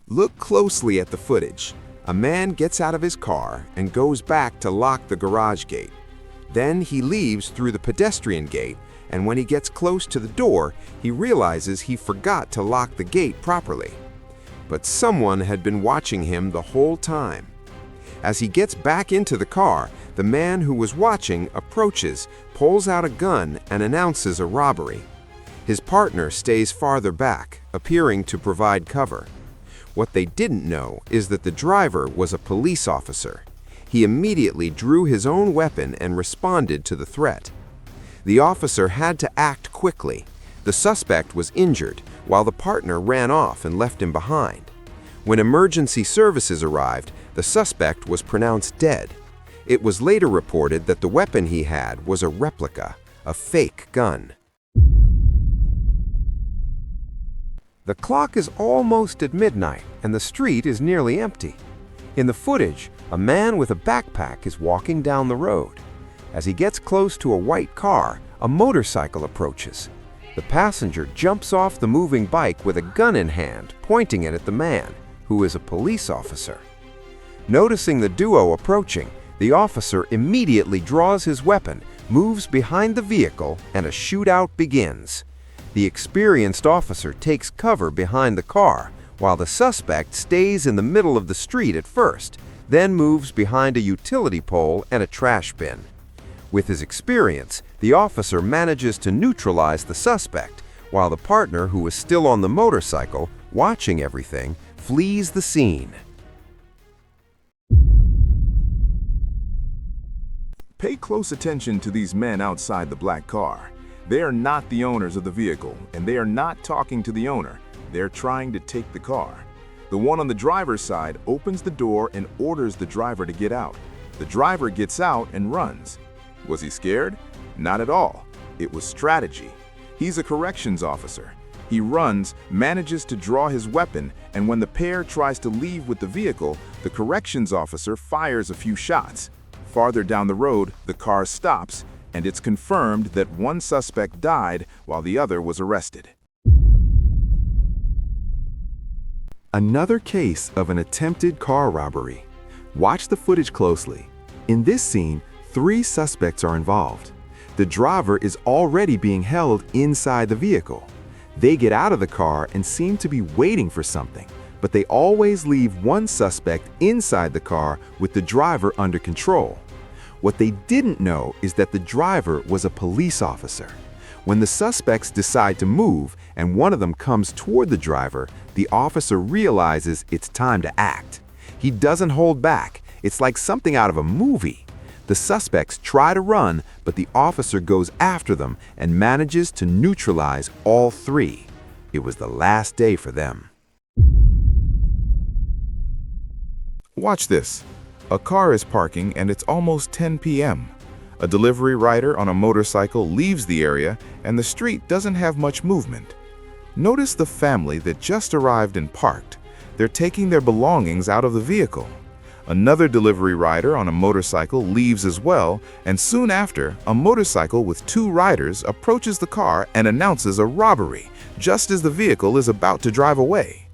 Look closely at the footage. A man gets out of his car and goes back to lock the garage gate. Then he leaves through the pedestrian gate, and when he gets close to the door, he realizes he forgot to lock the gate properly. But someone had been watching him the whole time. As he gets back into the car, the man who was watching approaches, pulls out a gun, and announces a robbery. His partner stays farther back, appearing to provide cover. What they didn't know is that the driver was a police officer. He immediately drew his own weapon and responded to the threat. The officer had to act quickly. The suspect was injured, while the partner ran off and left him behind. When emergency services arrived, the suspect was pronounced dead. It was later reported that the weapon he had was a replica, a fake gun. The clock is almost at midnight, and the street is nearly empty. In the footage, a man with a backpack is walking down the road. As he gets close to a white car, a motorcycle approaches. The passenger jumps off the moving bike with a gun in hand, pointing it at the man, who is a police officer. Noticing the duo approaching, the officer immediately draws his weapon, moves behind the vehicle, and a shootout begins. The experienced officer takes cover behind the car, while the suspect stays in the middle of the street at first, then moves behind a utility pole and a trash bin. With his experience, the officer manages to neutralize the suspect, while the partner, who is still on the motorcycle, watching everything, flees the scene. Pay close attention to these men outside the black car. They are not the owners of the vehicle, and they are not talking to the owner. They're trying to take the car. The one on the driver's side opens the door and orders the driver to get out. The driver gets out and runs. Was he scared? Not at all. It was strategy. He's a corrections officer. He runs, manages to draw his weapon, and when the pair tries to leave with the vehicle, the corrections officer fires a few shots. Farther down the road, the car stops, and it's confirmed that one suspect died while the other was arrested. Another case of an attempted car robbery. Watch the footage closely. In this scene, 3 suspects are involved. The driver is already being held inside the vehicle. They get out of the car and seem to be waiting for something, but they always leave one suspect inside the car with the driver under control. What they didn't know is that the driver was a police officer. When the suspects decide to move and one of them comes toward the driver, the officer realizes it's time to act. He doesn't hold back. It's like something out of a movie. The suspects try to run, but the officer goes after them and manages to neutralize all 3. It was the last day for them. Watch this. A car is parking and it's almost 10 p.m. A delivery rider on a motorcycle leaves the area and the street doesn't have much movement. Notice the family that just arrived and parked. They're taking their belongings out of the vehicle. Another delivery rider on a motorcycle leaves as well, and soon after, a motorcycle with 2 riders approaches the car and announces a robbery, just as the vehicle is about to drive away.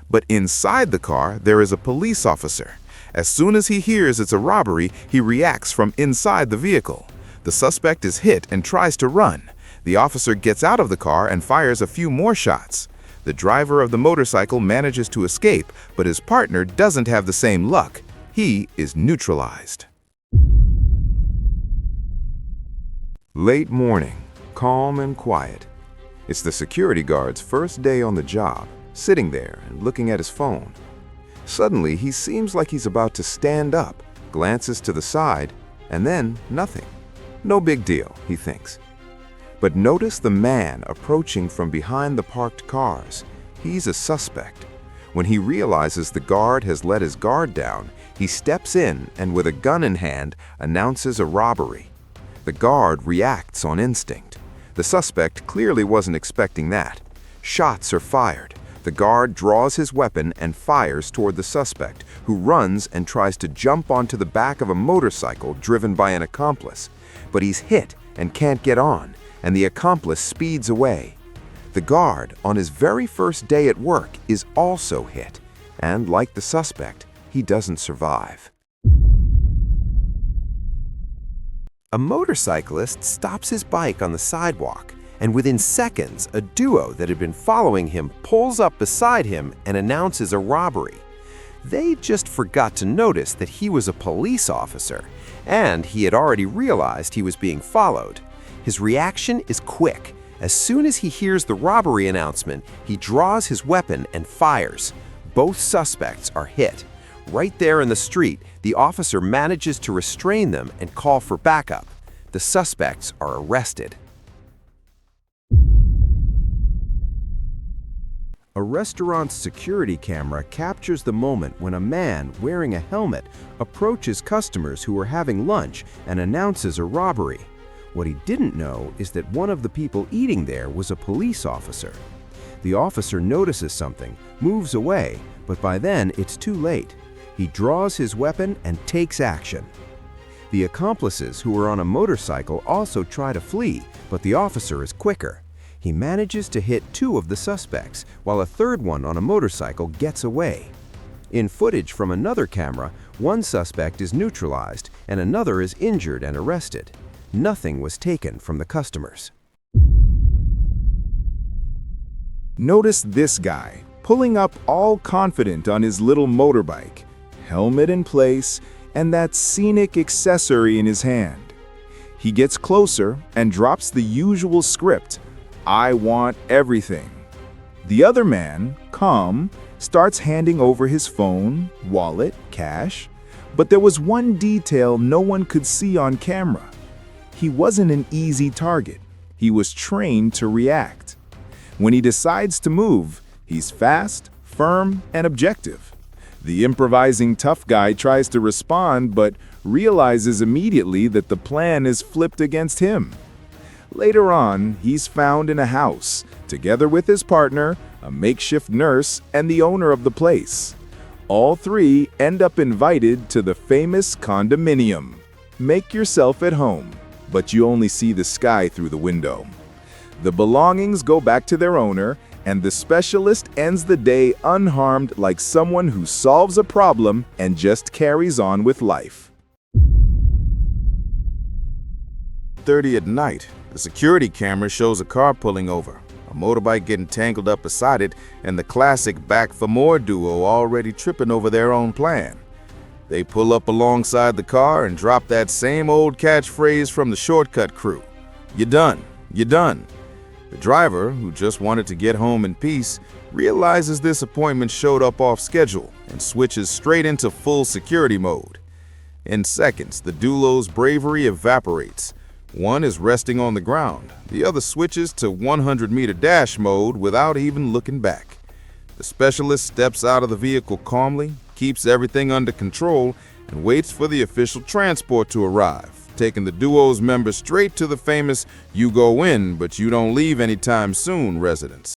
But inside the car, there is a police officer. As soon as he hears it's a robbery, he reacts from inside the vehicle. The suspect is hit and tries to run. The officer gets out of the car and fires a few more shots. The driver of the motorcycle manages to escape, but his partner doesn't have the same luck. He is neutralized. Late morning, calm and quiet. It's the security guard's first day on the job, sitting there and looking at his phone. Suddenly, he seems like he's about to stand up, glances to the side, and then nothing. No big deal, he thinks. But notice the man approaching from behind the parked cars. He's a suspect. When he realizes the guard has let his guard down, he steps in and with a gun in hand announces a robbery. The guard reacts on instinct. The suspect clearly wasn't expecting that. Shots are fired. The guard draws his weapon and fires toward the suspect, who runs and tries to jump onto the back of a motorcycle driven by an accomplice. But he's hit and can't get on, and the accomplice speeds away. The guard, on his very first day at work, is also hit. And like the suspect, he doesn't survive. A motorcyclist stops his bike on the sidewalk, and within seconds, a duo that had been following him pulls up beside him and announces a robbery. They just forgot to notice that he was a police officer, and he had already realized he was being followed. His reaction is quick. As soon as he hears the robbery announcement, he draws his weapon and fires. Both suspects are hit. Right there in the street, the officer manages to restrain them and call for backup. The suspects are arrested. A restaurant's security camera captures the moment when a man wearing a helmet approaches customers who are having lunch and announces a robbery. What he didn't know is that one of the people eating there was a police officer. The officer notices something, moves away, but by then it's too late. He draws his weapon and takes action. The accomplices who are on a motorcycle also try to flee, but the officer is quicker. He manages to hit two of the suspects, while a third one on a motorcycle gets away. In footage from another camera, one suspect is neutralized and another is injured and arrested. Nothing was taken from the customers. Notice this guy, pulling up all confident on his little motorbike, helmet in place, and that scenic accessory in his hand. He gets closer and drops the usual script, "I want everything." The other man, calm, starts handing over his phone, wallet, cash, but there was one detail no one could see on camera. He wasn't an easy target. He was trained to react. When he decides to move, he's fast, firm, and objective. The improvising tough guy tries to respond but realizes immediately that the plan is flipped against him. Later on, he's found in a house, together with his partner, a makeshift nurse, and the owner of the place. All three end up invited to the famous condominium. Make yourself at home, but you only see the sky through the window. The belongings go back to their owner, and the specialist ends the day unharmed, like someone who solves a problem and just carries on with life. 30 at night, the security camera shows a car pulling over, a motorbike getting tangled up beside it, and the classic Back for More duo already tripping over their own plan. They pull up alongside the car and drop that same old catchphrase from the Shortcut crew, "You done, you done." The driver, who just wanted to get home in peace, realizes this appointment showed up off schedule and switches straight into full security mode. In seconds, the duo's bravery evaporates. One is resting on the ground, the other switches to 100-meter dash mode without even looking back. The specialist steps out of the vehicle calmly, keeps everything under control, and waits for the official transport to arrive, taking the duo's members straight to the famous "you go in, but you don't leave anytime soon" residence.